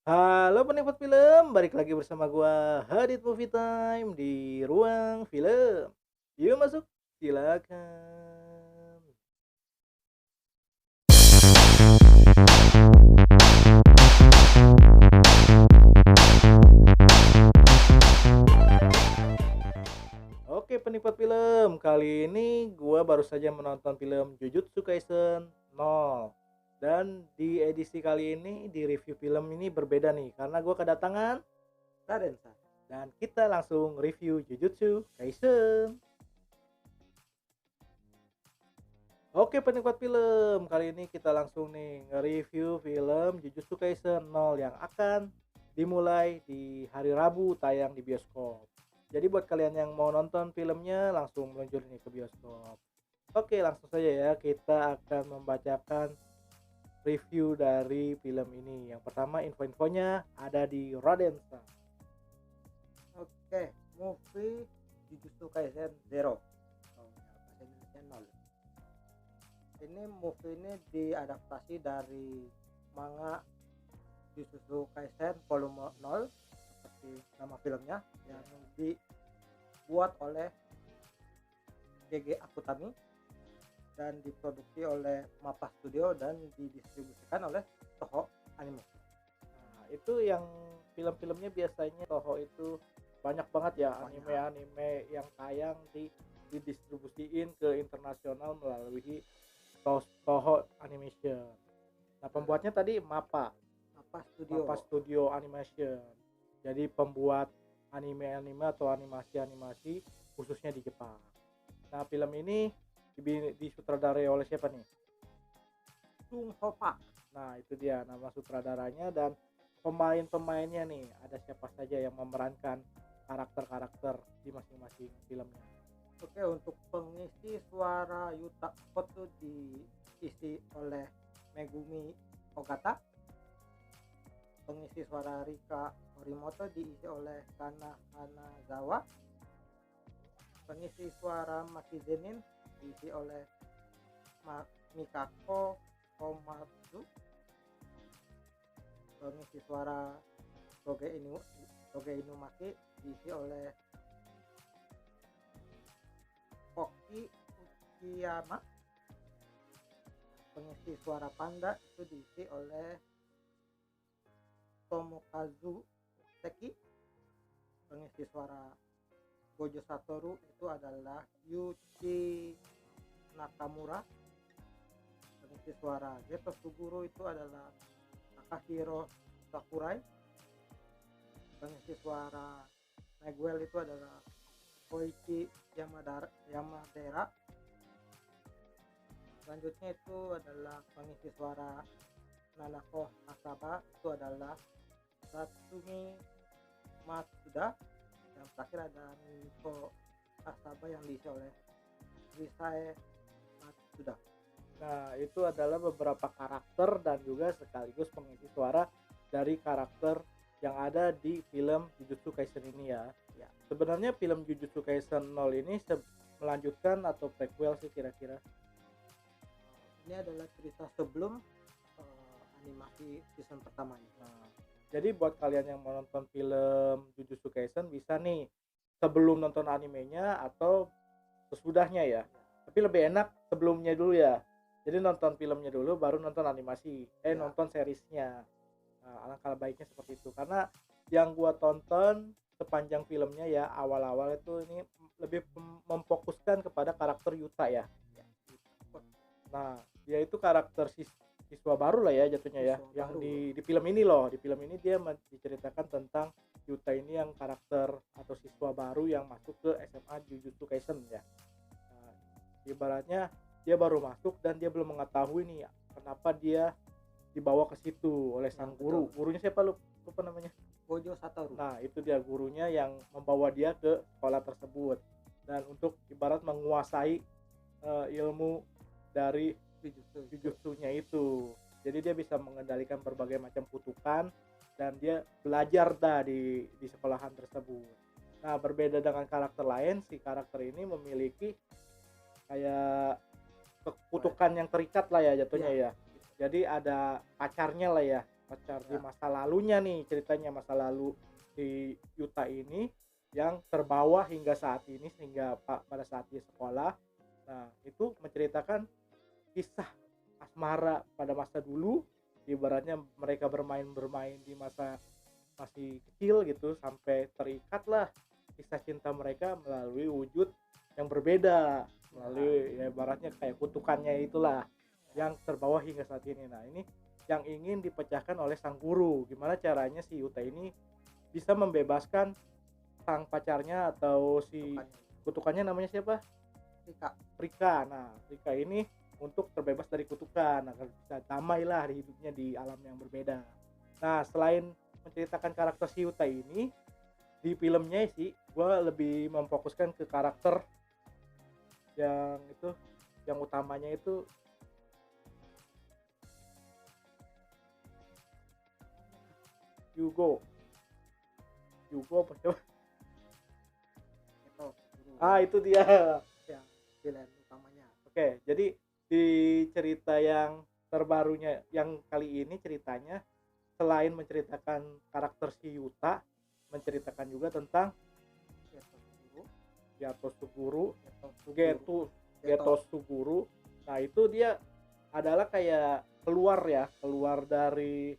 Halo penikmat film, balik lagi bersama gua Hadit Movie Time di ruang film. Yuk masuk, silakan. Oke penikmat film, kali ini gua baru saja menonton film Jujutsu Kaisen 0. Dan di edisi kali ini, di review film ini berbeda nih, karena gua kedatangan Radensa. Dan kita langsung review Jujutsu Kaisen. Oke penikmat film, kali ini kita langsung nih nge-review film Jujutsu Kaisen 0 yang akan dimulai di hari Rabu tayang di bioskop. Jadi buat kalian yang mau nonton filmnya langsung meluncur nih ke bioskop. Oke langsung saja ya, kita akan membacakan review dari film ini. Yang pertama info-infonya ada di Radensa. Oke, movie Jujutsu Kaisen Zero. Oh, ya, bahasa Indonesia nol. Ini movie ini diadaptasi dari manga Jujutsu Kaisen volume 0 seperti nama filmnya yang dibuat oleh GG Akutami dan diproduksi oleh MAPPA Studio dan didistribusikan oleh Toho Animation. Nah, itu yang film-filmnya biasanya Toho itu banyak banget ya Banyak. anime-anime yang tayang didistribusiin ke internasional melalui Toho Animation. Nah, pembuatnya tadi MAPPA Studio Animation. Jadi pembuat anime-anime atau animasi-animasi khususnya di Jepang. Nah, film ini disutradarai oleh siapa nih? Sung Ho Park. Nah, itu dia nama sutradaranya dan pemain-pemainnya nih. Ada siapa saja yang memerankan karakter-karakter di masing-masing filmnya. Oke, untuk pengisi suara Yuta Koto diisi oleh Megumi Ogata. Pengisi suara Rika Morimoto diisi oleh Kana Hanazawa. Pengisi suara Maki Zenin diisi oleh Mikako Komatsu. Pengisi suara Toge Inumaki diisi oleh Koki Uchiyama. Pengisi suara Panda itu diisi oleh Tomokazu Seki. Pengisi suara Gojo Satoru itu adalah Yuki Nakamura. Pengisi suara Geto Suguru itu adalah Takahiro Sakurai. Pengisi suara Miguel itu adalah Koichi Yamadera. Selanjutnya itu adalah pengisi suara Nanako Asaba, itu adalah Satsumi Matsuda. Yang terakhir ada Miko Asaba yang diisi oleh Risae Matsuda. Nah, itu adalah beberapa karakter dan juga sekaligus pengisi suara dari karakter yang ada di film Jujutsu Kaisen ini ya. Sebenarnya film Jujutsu Kaisen 0 ini melanjutkan atau prequel sih kira-kira. Ini adalah cerita sebelum animasi season pertamanya. Nah, jadi buat kalian yang mau nonton film Jujutsu Kaisen bisa nih sebelum nonton animenya atau sesudahnya ya. Tapi lebih enak sebelumnya dulu ya. Jadi nonton filmnya dulu baru nonton animasi. Nonton seriesnya. Nah, alangkah baiknya seperti itu karena yang gua tonton sepanjang filmnya ya awal-awal itu ini lebih memfokuskan kepada karakter Yuta ya. Nah, dia itu karakter siswa baru lah ya jatuhnya ya. Yang di film ini loh, di film ini dia diceritakan tentang Yuta ini yang karakter atau siswa baru yang masuk ke SMA Jujutsu Kaisen ya. Nah, ibaratnya dia baru masuk dan dia belum mengetahui nih kenapa dia dibawa ke situ oleh sang guru. Gurunya siapa lupa namanya? Gojo Satoru. Nah, itu dia gurunya yang membawa dia ke sekolah tersebut dan untuk ibarat menguasai ilmu dari Jujutsunya itu. Jadi dia bisa mengendalikan berbagai macam kutukan dan dia belajar di sekolahan tersebut. Nah, berbeda dengan karakter lain, si karakter ini memiliki kayak kutukan yang terikat lah ya jatuhnya ya. Jadi ada pacarnya lah ya. pacar di Ya. masa lalunya nih, ceritanya masa lalu si Yuta ini yang terbawa hingga saat ini, sehingga pada saat dia sekolah. Nah, itu menceritakan kisah asmara pada masa dulu, ibaratnya mereka bermain di masa masih kecil gitu, sampai terikat lah kisah cinta mereka melalui wujud yang berbeda, melalui ya ibaratnya kayak kutukannya itulah yang terbawa hingga saat ini. Nah, ini yang ingin dipecahkan oleh sang guru, gimana caranya si Yuta ini bisa membebaskan sang pacarnya atau si Kutukannya. kutukannya, namanya siapa? Rika. Rika. Nah, Rika ini untuk terbebas dari kutukan agar bisa damai lah di hidupnya di alam yang berbeda. Nah, selain menceritakan karakter si Yuta ini, di filmnya sih gue lebih memfokuskan ke karakter yang itu, yang utamanya itu Yugo apa coba? Itu Itu dia. yang villain utamanya. Oke, jadi di cerita yang terbarunya yang kali ini ceritanya, selain menceritakan karakter si Yuta, menceritakan juga tentang Geto Suguru. Geto Suguru. Nah, itu dia adalah kayak keluar dari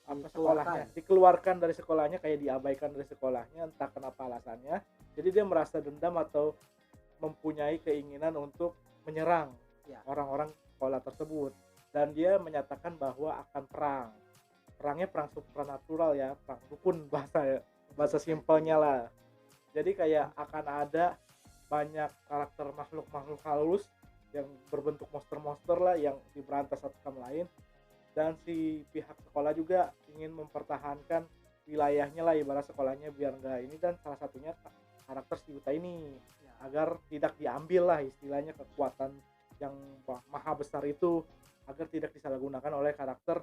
apa sekolahnya, dikeluarkan dari sekolahnya, kayak diabaikan dari sekolahnya, entah kenapa alasannya. Jadi dia merasa dendam atau mempunyai keinginan untuk menyerang orang-orang sekolah tersebut, dan dia menyatakan bahwa akan perangnya perang supranatural ya, perang dukun, bahasa simpelnya lah. Jadi kayak akan ada banyak karakter makhluk halus yang berbentuk monster lah yang diberantas satu sama lain, dan si pihak sekolah juga ingin mempertahankan wilayahnya lah, ibarat sekolahnya biar enggak ini, dan salah satunya karakter si Yuta ini agar tidak diambil lah istilahnya kekuatan yang maha besar itu, agar tidak disalahgunakan oleh karakter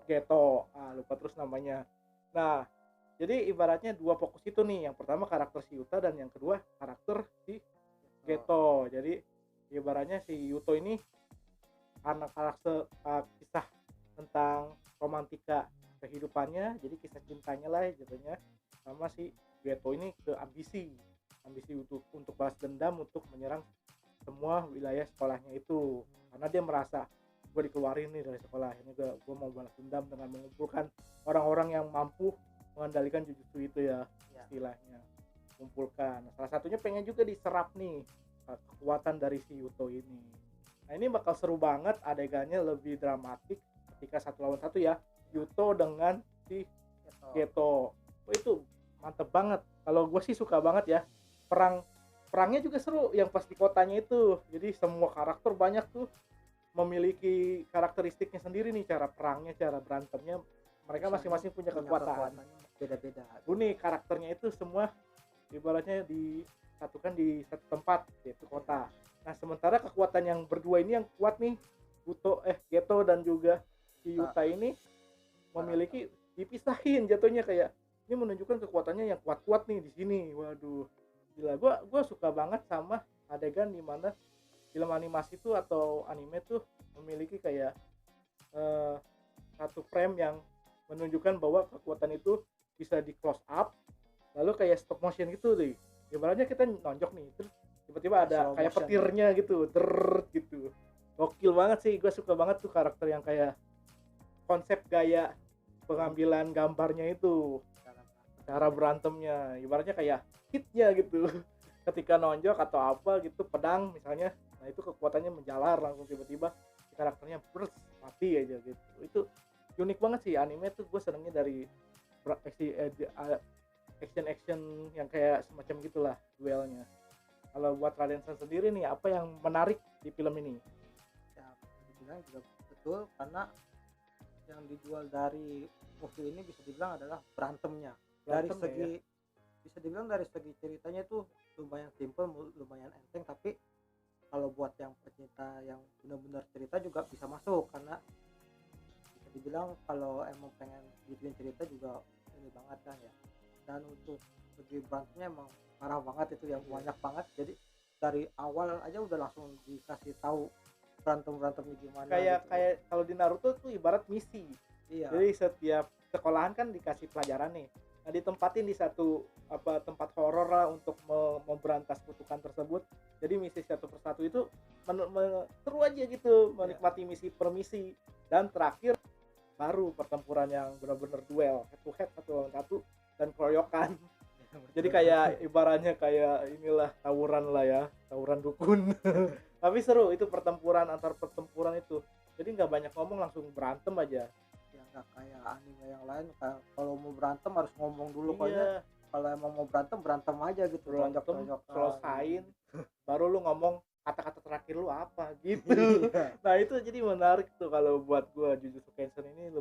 Geto, lupa terus namanya. Nah, jadi ibaratnya dua fokus itu nih, yang pertama karakter si Yuta dan yang kedua karakter si Geto. Jadi ibaratnya si Yuto ini karena karakter kisah tentang romantika kehidupannya, jadi kisah cintanya lah jadinya, sama si Geto ini ke ambisi untuk balas dendam, untuk menyerang semua wilayah sekolahnya itu, karena dia merasa gue dikeluarin nih dari sekolah ini, gue mau balas dendam dengan mengumpulkan orang-orang yang mampu mengendalikan jujutsu itu ya, istilahnya kumpulkan. Salah satunya pengen juga diserap nih kekuatan dari si Yuto ini. Nah, ini bakal seru banget, adegannya lebih dramatik ketika 1 lawan 1 ya, Yuto dengan si Geto. Itu mantep banget, kalau gue sih suka banget ya. Perangnya juga seru yang pas di kotanya itu, jadi semua karakter banyak tuh memiliki karakteristiknya sendiri nih, cara perangnya, cara berantemnya, mereka masing-masing punya kekuatan beda-beda. Unik karakternya itu semua, ibaratnya disatukan di satu tempat, yaitu kota. Nah, sementara kekuatan yang berdua ini yang kuat nih, Geto dan juga si Yuta ini memiliki, dipisahin jatuhnya, kayak ini menunjukkan kekuatannya yang kuat-kuat nih di sini. Waduh, gila, gua suka banget sama adegan dimana film animasi tuh atau anime tuh memiliki kayak satu frame yang menunjukkan bahwa kekuatan itu bisa di close up, lalu kayak stop motion gitu deh. Ibaratnya kita nonjok nih, terus tiba-tiba ada kayak petirnya gitu, gitu. Gokil banget sih, gue suka banget tuh karakter yang kayak konsep gaya pengambilan gambarnya itu, cara berantemnya, ibaratnya kayak hitnya gitu. Ketika nonjok atau apa gitu, pedang misalnya, nah itu kekuatannya menjalar langsung, tiba-tiba karakternya burst, mati aja gitu. Itu unik banget sih anime tuh, gue senengnya dari action yang kayak semacam gitulah duelnya. Kalau buat Raden San sendiri nih, apa yang menarik di film ini? Ya, dibilang juga betul, karena yang dijual dari movie ini bisa dibilang adalah berantemnya. Dari segi ya? Bisa dibilang dari segi ceritanya tuh lumayan simple, lumayan enteng, tapi kalau buat yang pecinta yang benar-benar cerita juga bisa masuk, karena bisa dibilang kalau emang pengen bikin cerita juga ini banget kan ya. Dan untuk segi berantemnya emang parah banget itu, yang banyak banget. Jadi dari awal aja udah langsung dikasih tahu berantemnya gimana kayak gitu. kayak kalau di Naruto tuh ibarat misi. Iya. Jadi setiap sekolahan kan dikasih pelajaran nih. Nah, ditempatin di satu tempat horor lah untuk memberantas kutukan tersebut. Jadi misi satu persatu itu seru aja gitu, menikmati misi per misi. Dan terakhir baru pertempuran yang benar-benar duel head to head satu lawan satu dan keroyokan. Jadi kayak ibaratnya kayak inilah tawuran lah ya, tawuran dukun. Tapi seru itu pertempuran itu. Jadi nggak banyak ngomong, langsung berantem aja. Ya nggak kayak anime yang lain, kalau mau berantem harus ngomong dulu. Iya. Kalau emang mau berantem aja gitu, Berantem selesain baru lu ngomong kata-kata terakhir lu apa gitu. Nah itu jadi menarik tuh kalau buat gua. Jujutsu Kaisen ini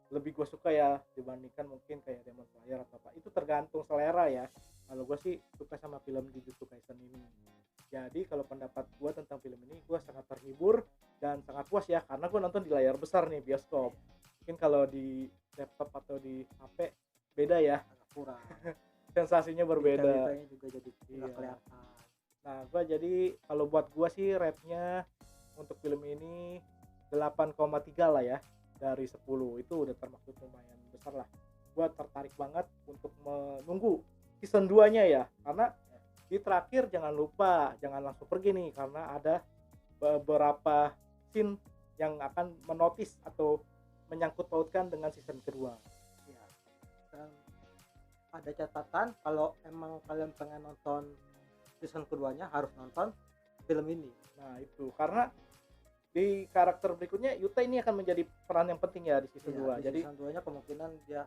lebih gue suka ya dibandingkan mungkin kayak Demon Slayer atau apa. Itu tergantung selera ya. Kalau gue sih suka sama film Jujutsu Kaisen ini. Jadi kalau pendapat gue tentang film ini, gue sangat terhibur dan sangat puas ya, karena gue nonton di layar besar nih, bioskop. Mungkin kalau di laptop atau di HP beda ya, agak kurang. sensasinya berbeda. Detail-detailnya juga jadi nggak kelihatan. Nah gue jadi kalau buat gue sih rate-nya untuk film ini 8,3 lah ya dari 10. Itu udah termasuk lumayan besar lah. Gue tertarik banget untuk menunggu season 2 nya ya, karena di terakhir jangan langsung pergi nih, karena ada beberapa scene yang akan menotis atau menyangkut pautkan dengan season kedua ya. Dan ada catatan, kalau emang kalian pengen nonton season keduanya harus nonton film ini. Nah itu karena di karakter berikutnya Yuta ini akan menjadi peran yang penting ya di season 2. Jadi season 2 nya kemungkinan dia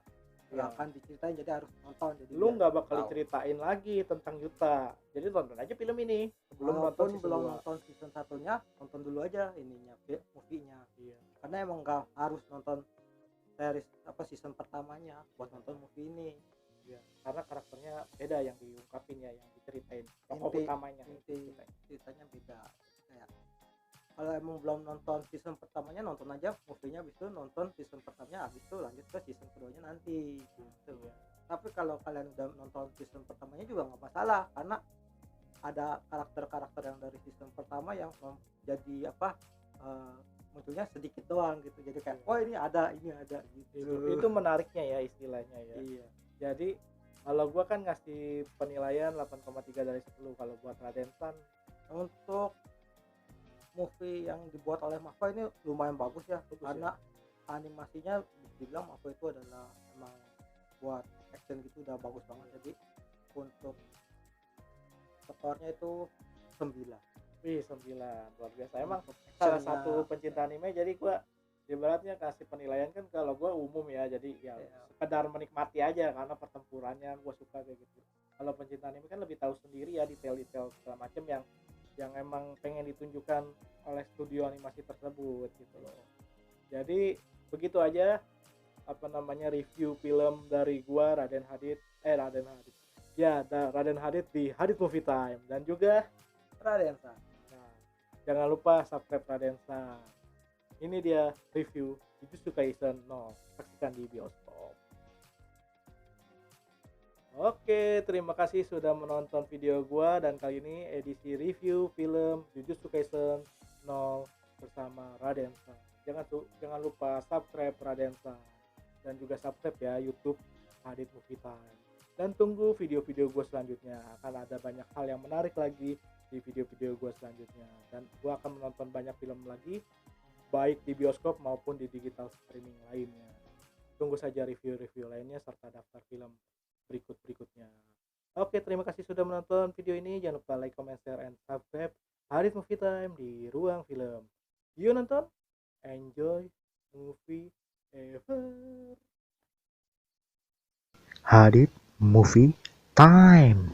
akan diceritain, jadi harus nonton. Jadi lu nggak bakal diceritain lagi tentang Yuta, jadi tonton aja film ini sebelum belum nonton season 1-nya, nonton dulu aja ininya, movie-nya. Karena emang nggak harus nonton series season pertamanya buat nonton movie ini. Karena karakternya beda yang diungkapin ya, yang diceritain tokoh utamanya, ceritanya beda. Kayak kalau emang belum nonton season pertamanya, nonton aja movie-nya, habis itu nonton season pertamanya, habis itu lanjut ke season keduanya nanti gitu ya. Tapi kalau kalian udah nonton season pertamanya juga nggak masalah, karena ada karakter-karakter yang dari season pertama yang jadi munculnya sedikit doang gitu, jadi kayak ini ada gitu. Itu menariknya ya istilahnya ya. Iya. Jadi kalau gua kan ngasih penilaian 8,3 dari 10 kalau buat Raden San. Untuk movie yang dibuat oleh Mapa ini lumayan bagus ya, karena animasinya dibilang Mapa itu adalah emang buat action gitu udah bagus banget. Jadi untuk skornya itu 9. 9 luar biasa. Emang salah satu pencinta anime, jadi gua ibaratnya kasih penilaian kan kalau gua umum ya, jadi ya sekedar menikmati aja karena pertempurannya gua suka kayak gitu. Kalau pencinta anime kan lebih tahu sendiri ya detail-detail segala macam yang emang pengen ditunjukkan oleh studio animasi tersebut gitu loh. Jadi begitu aja review film dari gua Raden Hadid di Hadid Movie Time dan juga Raden San. Nah, jangan lupa subscribe Raden San. Ini dia review Jujutsu Kaisen 0, saksikan di bioskop. Oke, terima kasih sudah menonton video gua, dan kali ini edisi review film Jujutsu Kaisen 0 bersama Raden San. Jangan lupa subscribe Raden San dan juga subscribe ya YouTube Hadid Movie Time. Dan tunggu video-video gua selanjutnya, akan ada banyak hal yang menarik lagi di video-video gua selanjutnya, dan gua akan menonton banyak film lagi, baik di bioskop maupun di digital streaming lainnya. Tunggu saja review-review lainnya serta daftar film berikutnya. Oke, terima kasih sudah menonton video ini. Jangan lupa like, comment, share, and subscribe Hadid Movie Time di Ruang Film. Yuk nonton, enjoy movie ever. Hadid Movie Time.